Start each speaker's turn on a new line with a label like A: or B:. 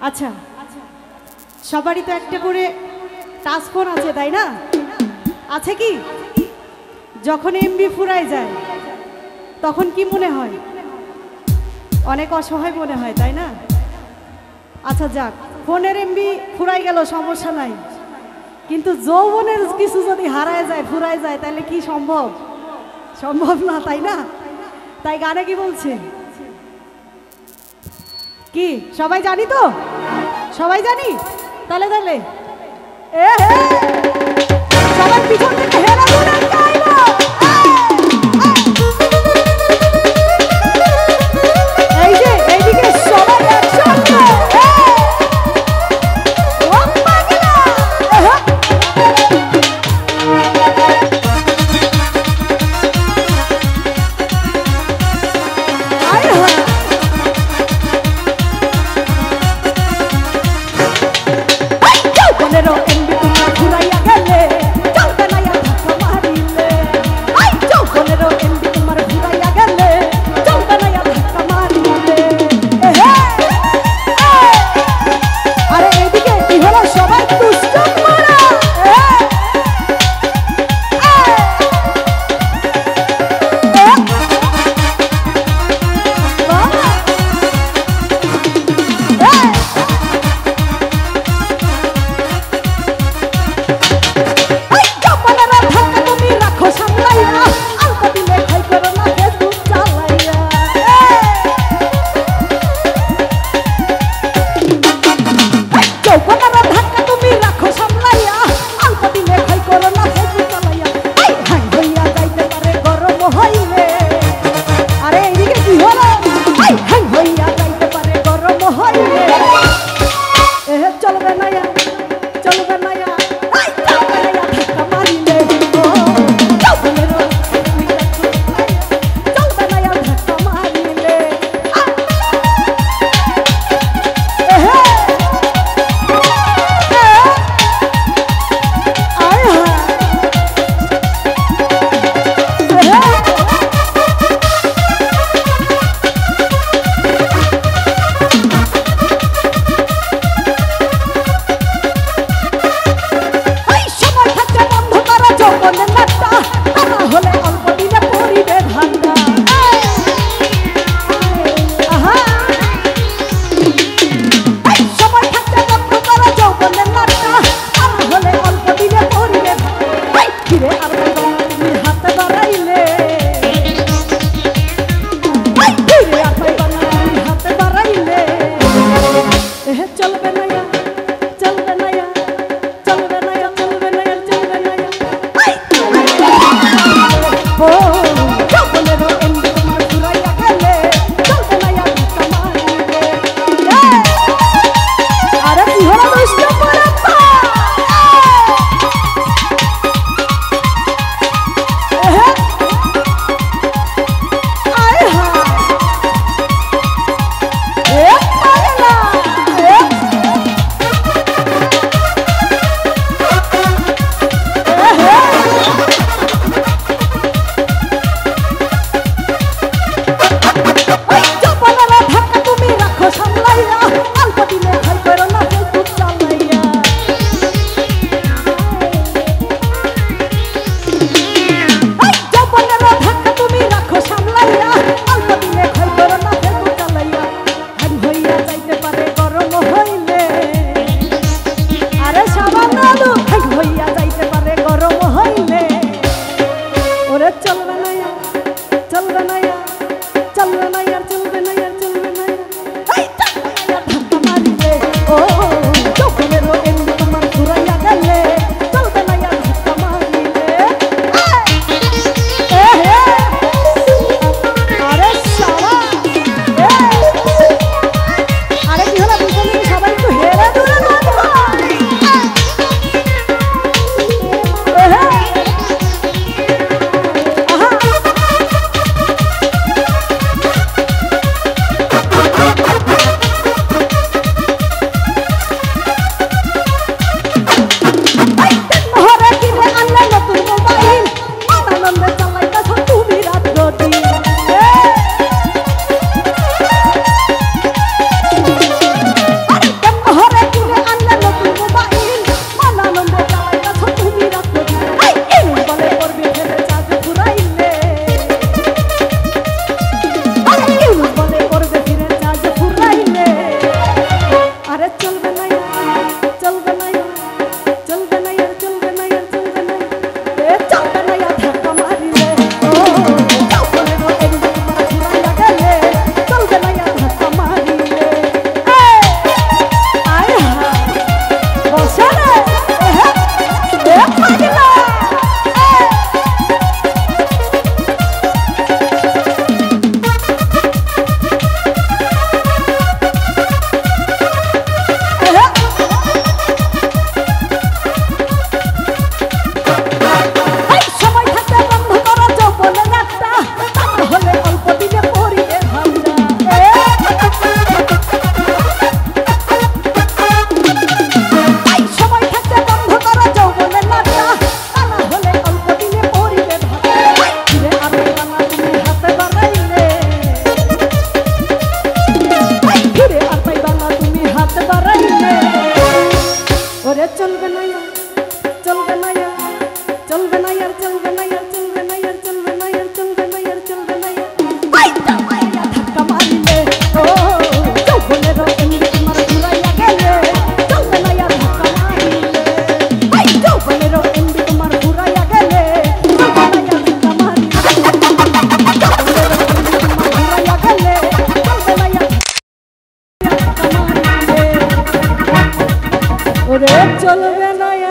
A: আচ্ছা সবারই তো একটা করে টাচ ফোন আছে তাই না? আছে কি? যখন এমবি ফুরায় যায় তখন কি মনে হয়? অনেক অসহায় মনে হয় তাই না? আচ্ছা যাক, ফোনের এমবি ফুরাই গেল সমস্যা নাই, কিন্তু যৌবনের কিছু যদি হারায় যায় ফুরায় যায় তাহলে কি সম্ভব? সম্ভব না তাই না? তাই গানে কি বলছে? কি সবাই জানি তো? সবাই জানি? তাহলে তাহলে সবাই পিছন থেকে হেরা ধরে গাইবো। এই যে এইদিকে সবাই একসাথে
B: চলবে না
A: রে চলবে না